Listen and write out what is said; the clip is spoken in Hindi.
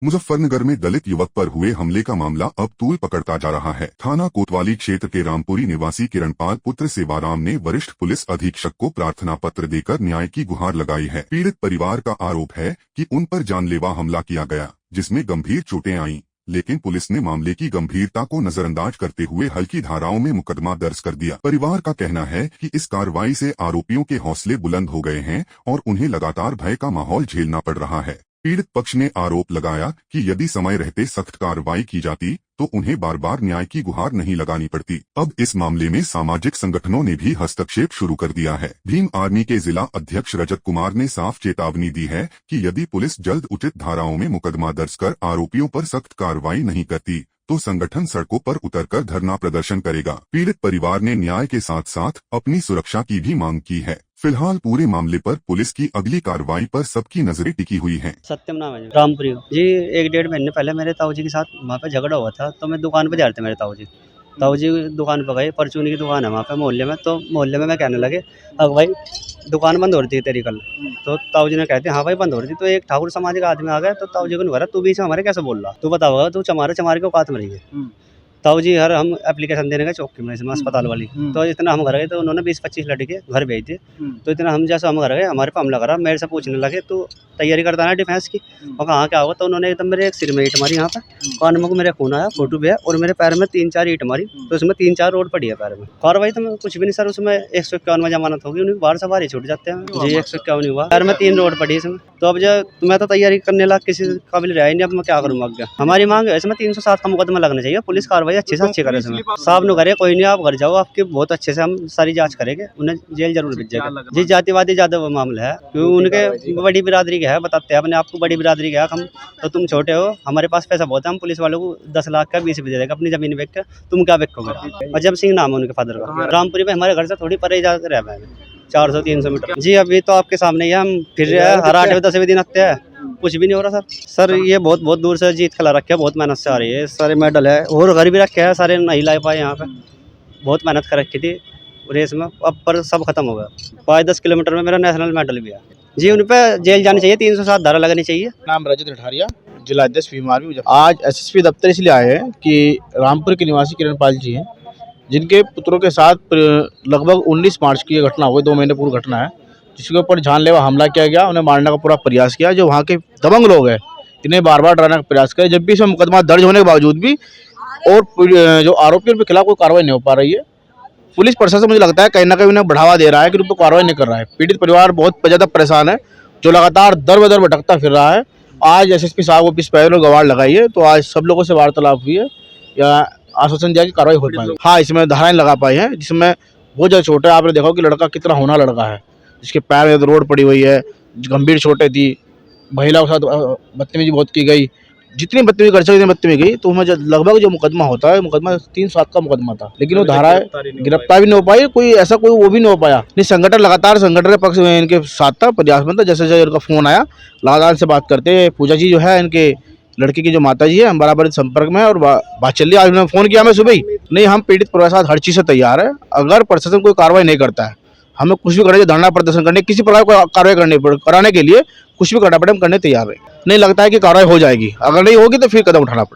मुजफ्फरनगर में दलित युवक पर हुए हमले का मामला अब तूल पकड़ता जा रहा है। थाना कोतवाली क्षेत्र के रामपुरी निवासी किरणपाल पुत्र सेवाराम ने वरिष्ठ पुलिस अधीक्षक को प्रार्थना पत्र देकर न्याय की गुहार लगाई है। पीड़ित परिवार का आरोप है कि उन पर जानलेवा हमला किया गया, जिसमें गंभीर चोटें आईं, लेकिन पुलिस ने मामले की गंभीरता को नजरअंदाज करते हुए हल्की धाराओं में मुकदमा दर्ज कर दिया। परिवार का कहना है कि इस कार्रवाई से आरोपियों के हौसले बुलंद हो गए हैं और उन्हें लगातार भय का माहौल झेलना पड़ रहा है। पीड़ित पक्ष ने आरोप लगाया कि यदि समय रहते सख्त कार्रवाई की जाती तो उन्हें बार बार न्याय की गुहार नहीं लगानी पड़ती। अब इस मामले में सामाजिक संगठनों ने भी हस्तक्षेप शुरू कर दिया है। भीम आर्मी के जिला अध्यक्ष रजत कुमार ने साफ चेतावनी दी है कि यदि पुलिस जल्द उचित धाराओं में मुकदमा दर्ज कर आरोपियों पर सख्त कार्रवाई नहीं करती तो संगठन सड़कों पर उतरकर धरना प्रदर्शन करेगा। पीड़ित परिवार ने न्याय के साथ साथ अपनी सुरक्षा की भी मांग की है। फिलहाल पूरे मामले पर पुलिस की अगली कार्रवाई पर सबकी नजरें टिकी हुई हैं। सत्यम नाम है रामपुरी जी। 1-1.5 महीने पहले मेरे ताऊजी के साथ वहाँ पे झगड़ा हुआ था, तो मैं दुकान पे जा रहे थे। मेरे ताऊजी दुकान पे गए, परचूनी की दुकान है वहाँ पे मोहल्ले में। तो मोहल्ले में मैं कहने लगे, अब भाई दुकान बंद हो रही थी तेरी कल। तो ताऊजी ने कहते हाँ भाई बंद हो रही थी। तो एक ठाकुर समाज का आदमी आ गया, तो ताऊजी को नहीं कहा तू बीच में हमारे कैसे बोल रहा, तू बताओगा तू चमारे के औकात में रही है। ताऊजी हर हम एप्लीकेशन देने गए चौकी में इसमें अस्पताल वाली। तो इतना हम घर गए तो उन्होंने 20-25 लड़के घर भेज दिए। तो इतना हम जैसे हम घर गए, हमारे पे हमला करा। मेरे से पूछने लगे तू तैयारी करता है डिफेंस की, और कहाँ क्या होगा। तो उन्होंने एकदम मेरे एक सिर में ईंट मारी, यहाँ पे कान में को मेरे खून आया, फोटो भी है, और मेरे पैर में 3-4 ईंट मारी। तो उसमें 3-4 रोड पड़ी है पैर में। कार्रवाई तो कुछ भी नहीं सर, उसमें 151 में जमानत होगी, उन्हें बाहर से बाहर ही छूट जाते हैं जी। 151 नहीं हुआ, पैर में 3 रोड पड़ी इसमें। तो अब जब मैं तो तैयारी करने लगा, किसी काबिल रहा ही नहीं। अब मैं क्या करूँगा आगे। हमारी मांग है इसमें 307 का मुकदमा लगना चाहिए। पुलिस कार्रवाई अच्छे से अच्छी करे। साहब ने करे कोई नहीं, आप घर जाओ, आपकी बहुत अच्छे से हम सारी जांच करेंगे, उन्हें जेल जरूर भेजेगा जी। जातिवादी ज्यादा वो मामला है, क्योंकि उनके बड़ी बिरादरी के है, बताते हैं अपने आप को बड़ी बिरादरी के है। हम तो तुम छोटे हो, हमारे पास पैसा बहुत है, हम पुलिस वालों को 10 लाख का 20 भी दे देगा अपनी जमीन बेच के, तुम क्या बेचोगे। अजब सिंह नाम है उनके फादर का। रामपुरी में हमारे घर से थोड़ी परे जाकर रह है, 400-300 मीटर जी। अभी तो आपके सामने ही हम फिर रहे हैं, हर 8-10 दिन आते हैं, कुछ भी नहीं हो रहा सर। ये बहुत दूर से जीत खिला रखे है, बहुत मेहनत से आ रही है। सारे मेडल है और घर भी रखे हैं, सारे नहीं ला पाए। यहाँ पे बहुत मेहनत कर रखी थी रेस में, अब पर सब खत्म हो गया। 5-10 किलोमीटर में मेरा नेशनल मेडल भी है जी। उन पर जेल जानी चाहिए, 307 धारा लगनी चाहिए। नाम रजत रठारिया, जिला अध्यक्ष भीम आर्मी। आज SSP दफ्तर इसलिए आए हैं कि रामपुर के निवासी किरणपाल जी हैं, जिनके पुत्रों के साथ लगभग 19 मार्च की ये घटना हुई। 2 महीने पूर्व घटना है, जिसके ऊपर जानलेवा हमला किया गया, उन्हें मारने का पूरा प्रयास किया। जो वहाँ के दबंग लोग हैं, इन्हें बार बार डराने का प्रयास किया। जब भी इसमें मुकदमा दर्ज होने के बावजूद भी और जो आरोपियों के खिलाफ कोई कार्रवाई नहीं हो पा रही है। पुलिस प्रशासन मुझे लगता है कहीं ना कहीं उन्हें बढ़ावा दे रहा है कि उन पर कार्रवाई नहीं कर रहा है। पीड़ित परिवार बहुत ज़्यादा परेशान है, जो लगातार दर बदर भटकता फिर रहा है। आज SSP साहब ऑफिस पे लोग गवाह लगाई है, तो आज सब लोगों से वार्तालाप हुई है या आश्वासन दिया कि कार्रवाई हो पाएगी। हाँ, इसमें धाराएं लगा पाई हैं, जिसमें बहुत ज़्यादा छोटा है। आपने देखा कि लड़का कितना होना लड़का है, जिसके पैर में रोड पड़ी हुई है, गंभीर चोटें थी, महिलाओं के साथ बदतमीजी बहुत की गई। जितनी बदतमीजी कर सकती बदतमीजी गई। तो हमें लगभग जो मुकदमा होता है, मुकदमा 307 का मुकदमा था, लेकिन वो धाराएं गिरफ्तार भी नहीं हो पाई, कोई ऐसा कोई वो भी नहीं हो पाया। नहीं, संगठन लगातार संगठन के पक्ष में इनके साथ था, प्रयासमंद था। जैसे जैसे इनका फोन आया, लगातार से बात करते। पूजा जी जो है इनके लड़के की जो माता जी है, हम बराबर संपर्क में और बात चल रही है। आज उन्होंने फोन किया मैं सुबह ही। नहीं, हम पीड़ित परिवार के साथ हर चीज़ से तैयार है। अगर प्रशासन कोई कार्रवाई नहीं करता है, हमें कुछ भी करने, धरना प्रदर्शन करने, किसी प्रकार को कार्रवाई कराने के लिए कुछ भी करना पड़े, हम करने तैयार है। नहीं लगता है कि कार्रवाई हो जाएगी। अगर नहीं होगी तो फिर कदम उठाना पड़ेगा।